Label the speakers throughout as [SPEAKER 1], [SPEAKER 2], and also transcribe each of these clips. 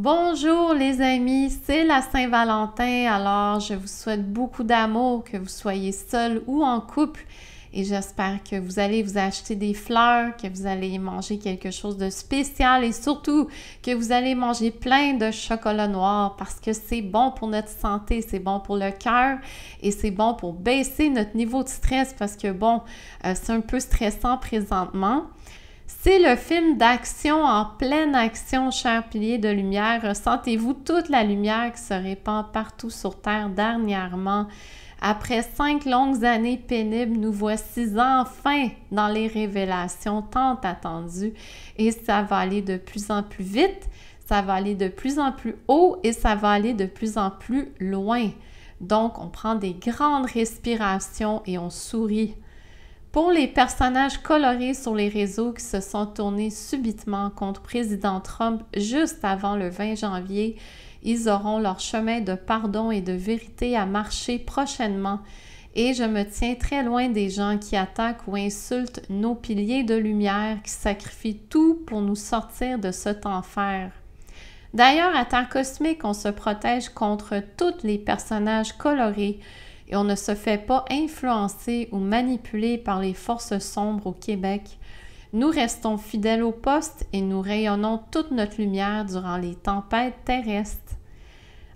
[SPEAKER 1] Bonjour les amis, c'est la Saint-Valentin, alors je vous souhaite beaucoup d'amour, que vous soyez seul ou en couple et j'espère que vous allez vous acheter des fleurs, que vous allez manger quelque chose de spécial et surtout que vous allez manger plein de chocolat noir parce que c'est bon pour notre santé, c'est bon pour le cœur et c'est bon pour baisser notre niveau de stress parce que bon, c'est un peu stressant présentement. C'est le film d'action en pleine action, chers piliers de lumière. Ressentez-vous toute la lumière qui se répand partout sur Terre dernièrement. Après 5 longues années pénibles, nous voici enfin dans les révélations tant attendues et ça va aller de plus en plus vite, ça va aller de plus en plus haut et ça va aller de plus en plus loin. Donc, on prend des grandes respirations et on sourit. Pour les personnages colorés sur les réseaux qui se sont tournés subitement contre président Trump juste avant le 20 janvier, ils auront leur chemin de pardon et de vérité à marcher prochainement. Et je me tiens très loin des gens qui attaquent ou insultent nos piliers de lumière qui sacrifient tout pour nous sortir de cet enfer. D'ailleurs, à Terre Cosmique, on se protège contre tous les personnages colorés et on ne se fait pas influencer ou manipuler par les forces sombres au Québec. Nous restons fidèles au poste et nous rayonnons toute notre lumière durant les tempêtes terrestres.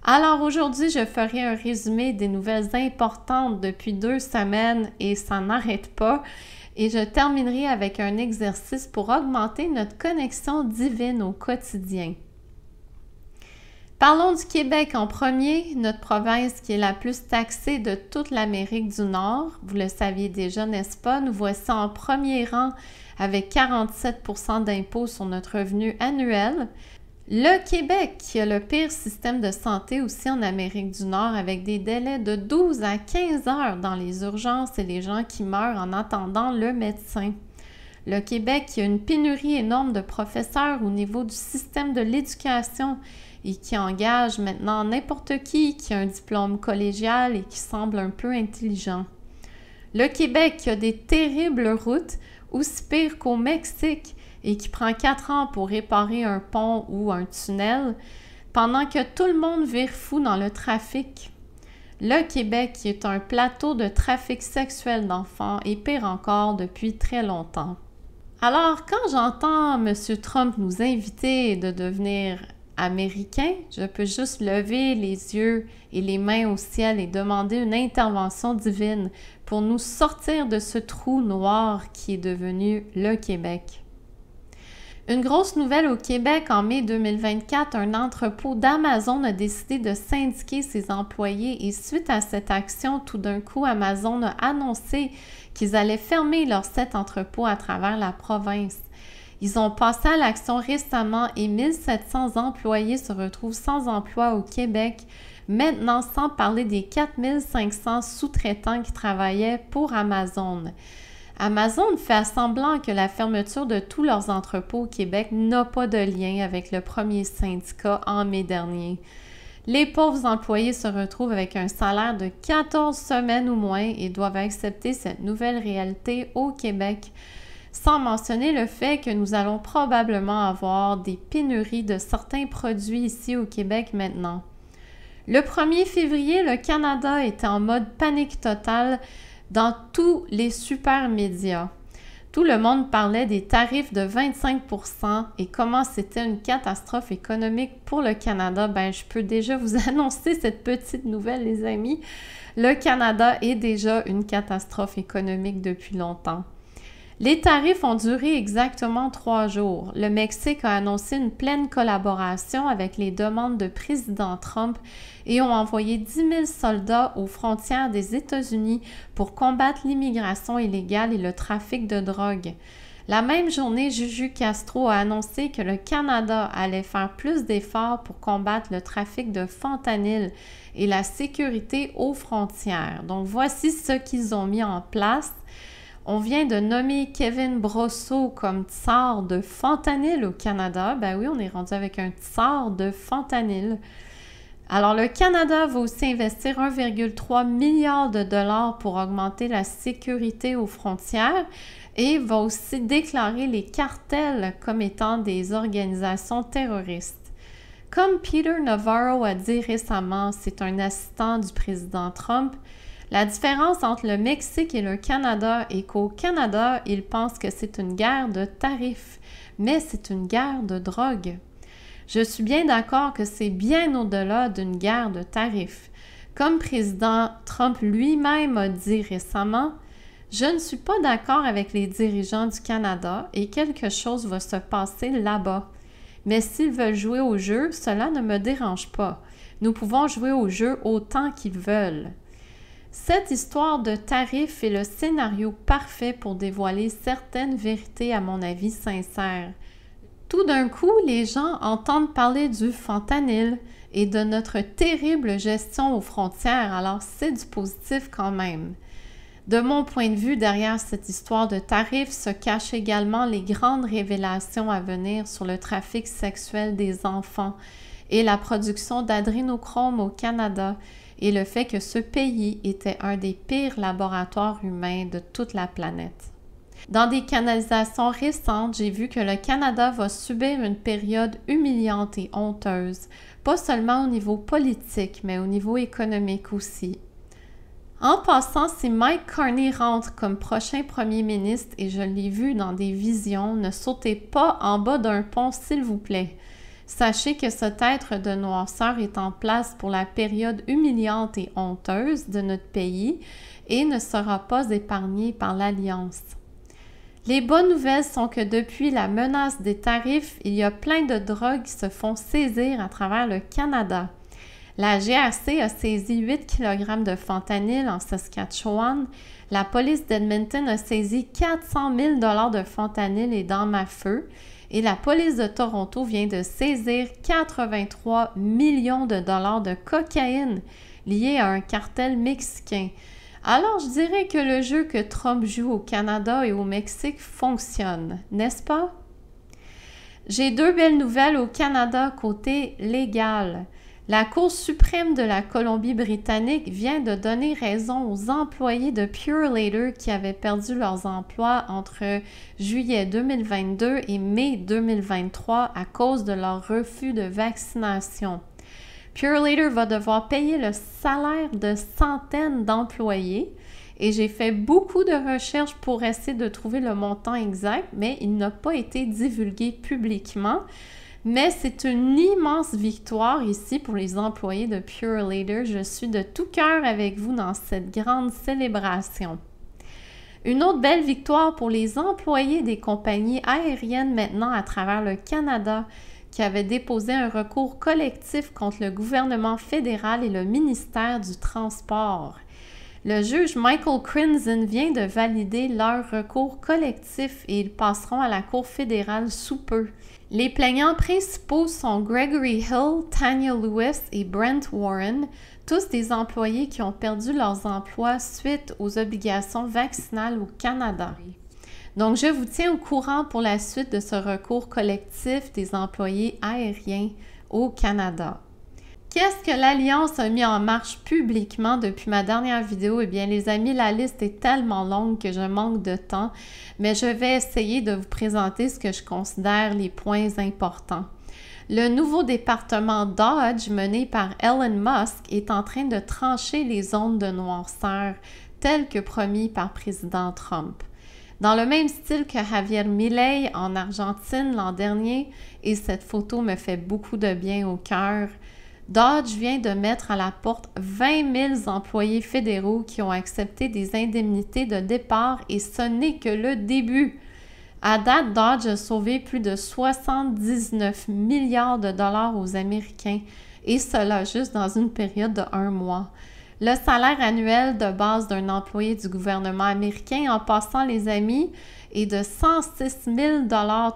[SPEAKER 1] Alors aujourd'hui, je ferai un résumé des nouvelles importantes depuis 2 semaines et ça n'arrête pas. Et je terminerai avec un exercice pour augmenter notre connexion divine au quotidien. Parlons du Québec en premier, notre province qui est la plus taxée de toute l'Amérique du Nord. Vous le saviez déjà, n'est-ce pas? Nous voici en premier rang avec 47 % d'impôts sur notre revenu annuel. Le Québec qui a le pire système de santé aussi en Amérique du Nord avec des délais de 12 à 15 heures dans les urgences et les gens qui meurent en attendant le médecin. Le Québec qui a une pénurie énorme de professeurs au niveau du système de l'éducation et qui engage maintenant n'importe qui a un diplôme collégial et qui semble un peu intelligent. Le Québec qui a des terribles routes, aussi pires qu'au Mexique, et qui prend 4 ans pour réparer un pont ou un tunnel, pendant que tout le monde vire fou dans le trafic. Le Québec qui est un plateau de trafic sexuel d'enfants et pire encore depuis très longtemps. Alors, quand j'entends M. Trump nous inviter de devenir américain, je peux juste lever les yeux et les mains au ciel et demander une intervention divine pour nous sortir de ce trou noir qui est devenu le Québec. Une grosse nouvelle au Québec, en mai 2024, un entrepôt d'Amazon a décidé de syndiquer ses employés et suite à cette action, tout d'un coup, Amazon a annoncé qu'ils allaient fermer leurs 7 entrepôts à travers la province. Ils ont passé à l'action récemment et 1700 employés se retrouvent sans emploi au Québec, maintenant sans parler des 4500 sous-traitants qui travaillaient pour Amazon. Amazon fait semblant que la fermeture de tous leurs entrepôts au Québec n'a pas de lien avec le premier syndicat en mai dernier. Les pauvres employés se retrouvent avec un salaire de 14 semaines ou moins et doivent accepter cette nouvelle réalité au Québec. Sans mentionner le fait que nous allons probablement avoir des pénuries de certains produits ici au Québec maintenant. Le 1er février, le Canada était en mode panique totale dans tous les super médias. Tout le monde parlait des tarifs de 25 % et comment c'était une catastrophe économique pour le Canada. Ben, je peux déjà vous annoncer cette petite nouvelle, les amis. Le Canada est déjà une catastrophe économique depuis longtemps. Les tarifs ont duré exactement 3 jours. Le Mexique a annoncé une pleine collaboration avec les demandes de président Trump et ont envoyé 10 000 soldats aux frontières des États-Unis pour combattre l'immigration illégale et le trafic de drogue. La même journée, Juju Castro a annoncé que le Canada allait faire plus d'efforts pour combattre le trafic de fentanyl et la sécurité aux frontières. Donc, voici ce qu'ils ont mis en place. On vient de nommer Kevin Brosseau comme tsar de fentanyl au Canada. Ben oui, on est rendu avec un tsar de fentanyl. Alors, le Canada va aussi investir 1,3 milliard de dollars pour augmenter la sécurité aux frontières et va aussi déclarer les cartels comme étant des organisations terroristes. Comme Peter Navarro a dit récemment, c'est un assistant du président Trump, la différence entre le Mexique et le Canada est qu'au Canada, ils pensent que c'est une guerre de tarifs, mais c'est une guerre de drogue. Je suis bien d'accord que c'est bien au-delà d'une guerre de tarifs. Comme président Trump lui-même a dit récemment, je ne suis pas d'accord avec les dirigeants du Canada et quelque chose va se passer là-bas. Mais s'ils veulent jouer au jeu, cela ne me dérange pas. Nous pouvons jouer au jeu autant qu'ils veulent. Cette histoire de tarifs est le scénario parfait pour dévoiler certaines vérités à mon avis sincères. Tout d'un coup, les gens entendent parler du fentanyl et de notre terrible gestion aux frontières, alors c'est du positif quand même. De mon point de vue, derrière cette histoire de tarifs se cachent également les grandes révélations à venir sur le trafic sexuel des enfants et la production d'adrénochrome au Canada et le fait que ce pays était un des pires laboratoires humains de toute la planète. Dans des canalisations récentes, j'ai vu que le Canada va subir une période humiliante et honteuse, pas seulement au niveau politique, mais au niveau économique aussi. En passant, si Mike Carney rentre comme prochain premier ministre, et je l'ai vu dans des visions, ne sautez pas en bas d'un pont s'il vous plaît. Sachez que cet être de noirceur est en place pour la période humiliante et honteuse de notre pays et ne sera pas épargné par l'Alliance. Les bonnes nouvelles sont que depuis la menace des tarifs, il y a plein de drogues qui se font saisir à travers le Canada. La GRC a saisi 8 kg de fentanyl en Saskatchewan. La police d'Edmonton a saisi 400 000 $ de fentanyl et d'armes à feu. Et la police de Toronto vient de saisir 83 millions de dollars de cocaïne liée à un cartel mexicain. Alors, je dirais que le jeu que Trump joue au Canada et au Mexique fonctionne, n'est-ce pas? J'ai deux belles nouvelles au Canada côté légal. La Cour suprême de la Colombie-Britannique vient de donner raison aux employés de Purolator qui avaient perdu leurs emplois entre juillet 2022 et mai 2023 à cause de leur refus de vaccination. Purolator va devoir payer le salaire de centaines d'employés et j'ai fait beaucoup de recherches pour essayer de trouver le montant exact, mais il n'a pas été divulgué publiquement. Mais c'est une immense victoire ici pour les employés de Purolator. Je suis de tout cœur avec vous dans cette grande célébration. Une autre belle victoire pour les employés des compagnies aériennes maintenant à travers le Canada qui avaient déposé un recours collectif contre le gouvernement fédéral et le ministère du Transport. Le juge Michael Crinzen vient de valider leur recours collectif et ils passeront à la Cour fédérale sous peu. Les plaignants principaux sont Gregory Hill, Tanya Lewis et Brent Warren, tous des employés qui ont perdu leurs emplois suite aux obligations vaccinales au Canada. Donc, je vous tiens au courant pour la suite de ce recours collectif des employés aériens au Canada. Qu'est-ce que l'Alliance a mis en marche publiquement depuis ma dernière vidéo? Eh bien, les amis, la liste est tellement longue que je manque de temps, mais je vais essayer de vous présenter ce que je considère les points importants. Le nouveau département Dodge, mené par Elon Musk, est en train de trancher les zones de noirceur, telles que promis par président Trump. Dans le même style que Javier Milei en Argentine l'an dernier, et cette photo me fait beaucoup de bien au cœur, Dodge vient de mettre à la porte 20 000 employés fédéraux qui ont accepté des indemnités de départ et ce n'est que le début. À date, Dodge a sauvé plus de 79 milliards de dollars aux Américains et cela juste dans une période de 1 mois. Le salaire annuel de base d'un employé du gouvernement américain, en passant les amis, est de 106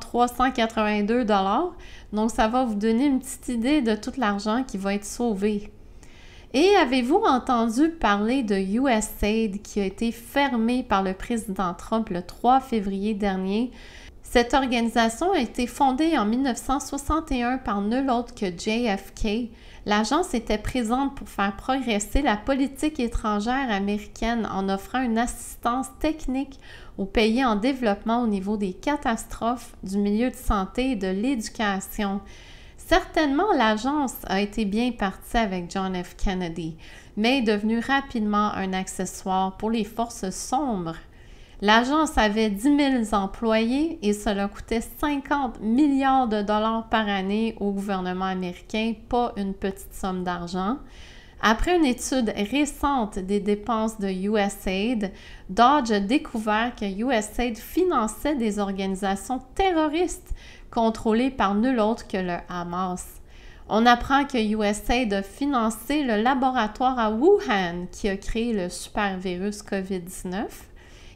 [SPEAKER 1] 382 $. Donc, ça va vous donner une petite idée de tout l'argent qui va être sauvé. Et avez-vous entendu parler de USAID qui a été fermée par le président Trump le 3 février dernier? Cette organisation a été fondée en 1961 par nul autre que JFK. L'agence était présente pour faire progresser la politique étrangère américaine en offrant une assistance technique aux pays en développement au niveau des catastrophes, du milieu de santé et de l'éducation. Certainement, l'agence a été bien partie avec John F. Kennedy, mais est devenue rapidement un accessoire pour les forces sombres. L'agence avait 10 000 employés et cela coûtait 50 milliards de dollars par année au gouvernement américain, pas une petite somme d'argent. Après une étude récente des dépenses de USAID, Dodge a découvert que USAID finançait des organisations terroristes contrôlées par nul autre que le Hamas. On apprend que USAID a financé le laboratoire à Wuhan qui a créé le supervirus COVID-19.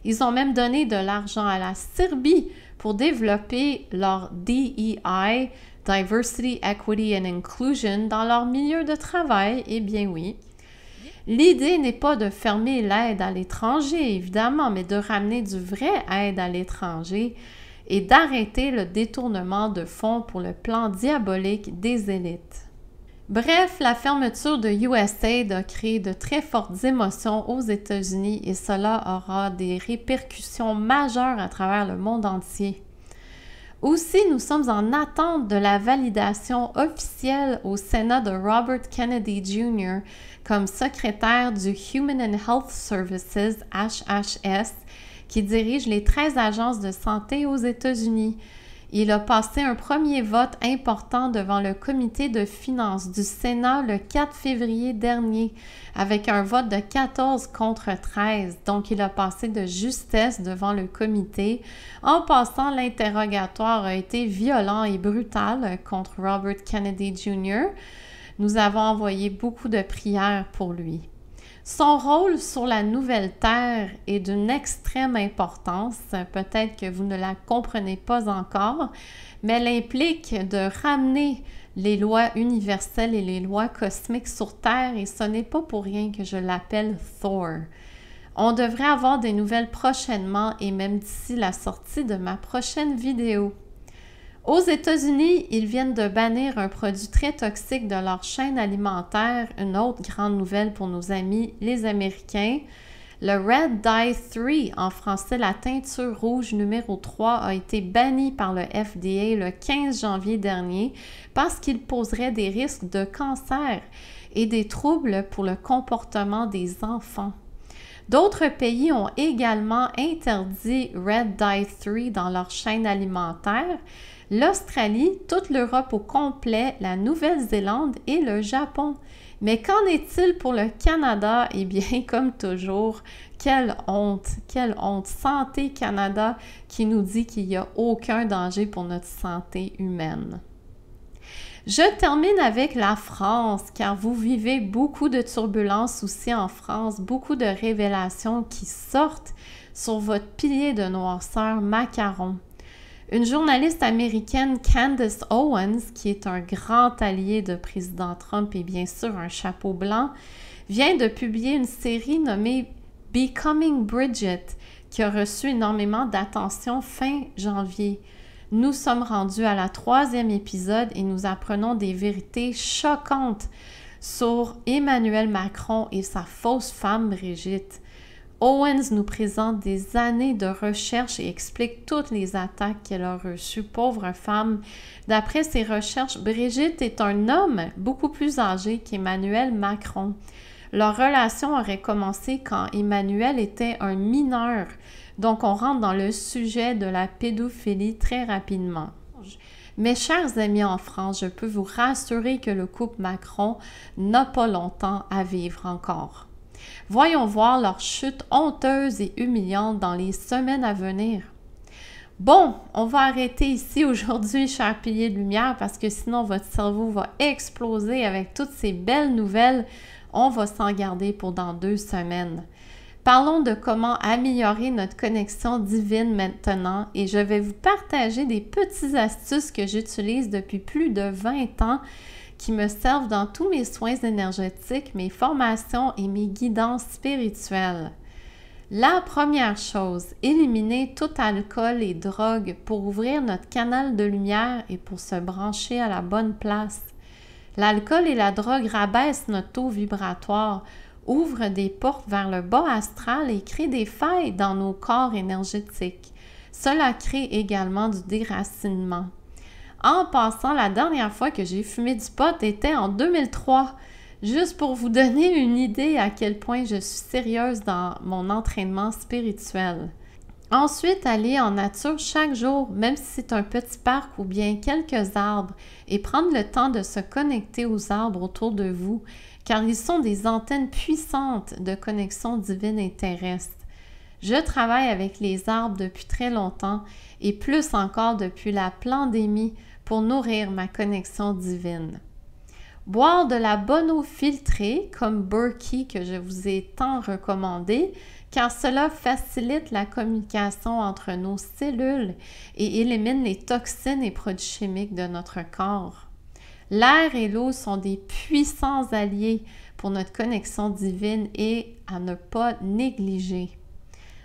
[SPEAKER 1] Ils ont même donné de l'argent à la Serbie pour développer leur DEI, Diversity, Equity and Inclusion, dans leur milieu de travail. Eh bien oui. L'idée n'est pas de fermer l'aide à l'étranger, évidemment, mais de ramener du vrai aide à l'étranger et d'arrêter le détournement de fonds pour le plan diabolique des élites. Bref, la fermeture de USAID a créé de très fortes émotions aux États-Unis et cela aura des répercussions majeures à travers le monde entier. Aussi, nous sommes en attente de la validation officielle au Sénat de Robert Kennedy Jr. comme secrétaire du Human and Health Services, HHS, qui dirige les 13 agences de santé aux États-Unis. Il a passé un premier vote important devant le comité de finances du Sénat le 4 février dernier, avec un vote de 14 contre 13. Donc, il a passé de justesse devant le comité. En passant, l'interrogatoire a été violent et brutal contre Robert Kennedy Jr. Nous avons envoyé beaucoup de prières pour lui. Son rôle sur la nouvelle Terre est d'une extrême importance. Peut-être que vous ne la comprenez pas encore, mais elle implique de ramener les lois universelles et les lois cosmiques sur Terre et ce n'est pas pour rien que je l'appelle Thor. On devrait avoir des nouvelles prochainement et même d'ici la sortie de ma prochaine vidéo. Aux États-Unis, ils viennent de bannir un produit très toxique de leur chaîne alimentaire, une autre grande nouvelle pour nos amis les Américains. Le Red Dye 3, en français la teinture rouge numéro 3, a été banni par le FDA le 15 janvier dernier parce qu'il poserait des risques de cancer et des troubles pour le comportement des enfants. D'autres pays ont également interdit Red Dye 3 dans leur chaîne alimentaire. L'Australie, toute l'Europe au complet, la Nouvelle-Zélande et le Japon. Mais qu'en est-il pour le Canada? Eh bien, comme toujours, quelle honte! Santé Canada qui nous dit qu'il n'y a aucun danger pour notre santé humaine. Je termine avec la France, car vous vivez beaucoup de turbulences aussi en France, beaucoup de révélations qui sortent sur votre pilier de noirceur macaron. Une journaliste américaine, Candace Owens, qui est un grand allié de président Trump et bien sûr un chapeau blanc, vient de publier une série nommée Becoming Bridget, qui a reçu énormément d'attention fin janvier. Nous sommes rendus à la 3e épisode et nous apprenons des vérités choquantes sur Emmanuel Macron et sa fausse femme Brigitte. Owens nous présente des années de recherche et explique toutes les attaques qu'elle a reçues. Pauvre femme. D'après ses recherches, Brigitte est un homme beaucoup plus âgé qu'Emmanuel Macron. Leur relation aurait commencé quand Emmanuel était un mineur. Donc, on rentre dans le sujet de la pédophilie très rapidement. Mes chers amis en France, je peux vous rassurer que le couple Macron n'a pas longtemps à vivre encore. Voyons voir leur chute honteuse et humiliante dans les semaines à venir. Bon, on va arrêter ici aujourd'hui, chers piliers de lumière, parce que sinon votre cerveau va exploser avec toutes ces belles nouvelles. On va s'en garder pour dans 2 semaines. Parlons de comment améliorer notre connexion divine maintenant et je vais vous partager des petites astuces que j'utilise depuis plus de 20 ans qui me servent dans tous mes soins énergétiques, mes formations et mes guidances spirituelles. La première chose, éliminer tout alcool et drogue pour ouvrir notre canal de lumière et pour se brancher à la bonne place. L'alcool et la drogue rabaissent notre taux vibratoire, ouvrent des portes vers le bas astral et créent des failles dans nos corps énergétiques. Cela crée également du déracinement. En passant, la dernière fois que j'ai fumé du pot était en 2003. Juste pour vous donner une idée à quel point je suis sérieuse dans mon entraînement spirituel. Ensuite, allez en nature chaque jour, même si c'est un petit parc ou bien quelques arbres, et prendre le temps de se connecter aux arbres autour de vous, car ils sont des antennes puissantes de connexion divine et terrestre. Je travaille avec les arbres depuis très longtemps et plus encore depuis la pandémie pour nourrir ma connexion divine. Boire de la bonne eau filtrée comme Berkey que je vous ai tant recommandé car cela facilite la communication entre nos cellules et élimine les toxines et produits chimiques de notre corps. L'air et l'eau sont des puissants alliés pour notre connexion divine et à ne pas négliger.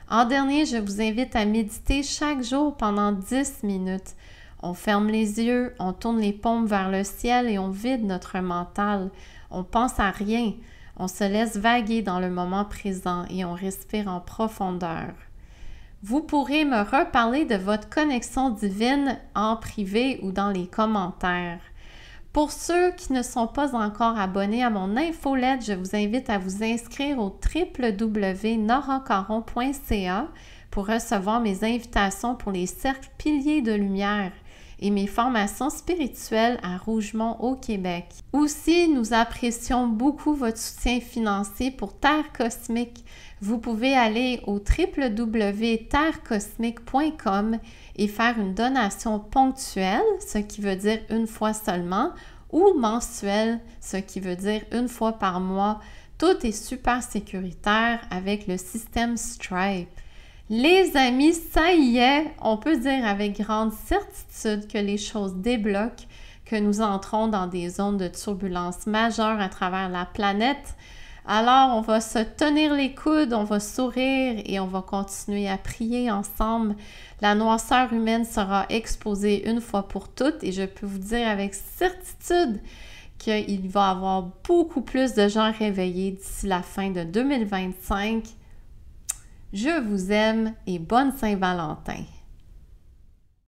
[SPEAKER 1] En dernier, je vous invite à méditer chaque jour pendant 10 minutes. On ferme les yeux, on tourne les paumes vers le ciel et on vide notre mental. On pense à rien, on se laisse vaguer dans le moment présent et on respire en profondeur. Vous pourrez me reparler de votre connexion divine en privé ou dans les commentaires. Pour ceux qui ne sont pas encore abonnés à mon infolette, je vous invite à vous inscrire au www.noracaron.ca pour recevoir mes invitations pour les cercles piliers de lumière et mes formations spirituelles à Rougemont au Québec. Aussi, nous apprécions beaucoup votre soutien financier pour Terre Cosmique. Vous pouvez aller au www.terrecosmique.com et faire une donation ponctuelle, ce qui veut dire une fois seulement, ou mensuelle, ce qui veut dire une fois par mois. Tout est super sécuritaire avec le système Stripe. Les amis, ça y est, on peut dire avec grande certitude que les choses débloquent, que nous entrons dans des zones de turbulence majeures à travers la planète. Alors, on va se tenir les coudes, on va sourire et on va continuer à prier ensemble. La noirceur humaine sera exposée une fois pour toutes et je peux vous dire avec certitude qu'il va y avoir beaucoup plus de gens réveillés d'ici la fin de 2025. Je vous aime et bonne Saint-Valentin!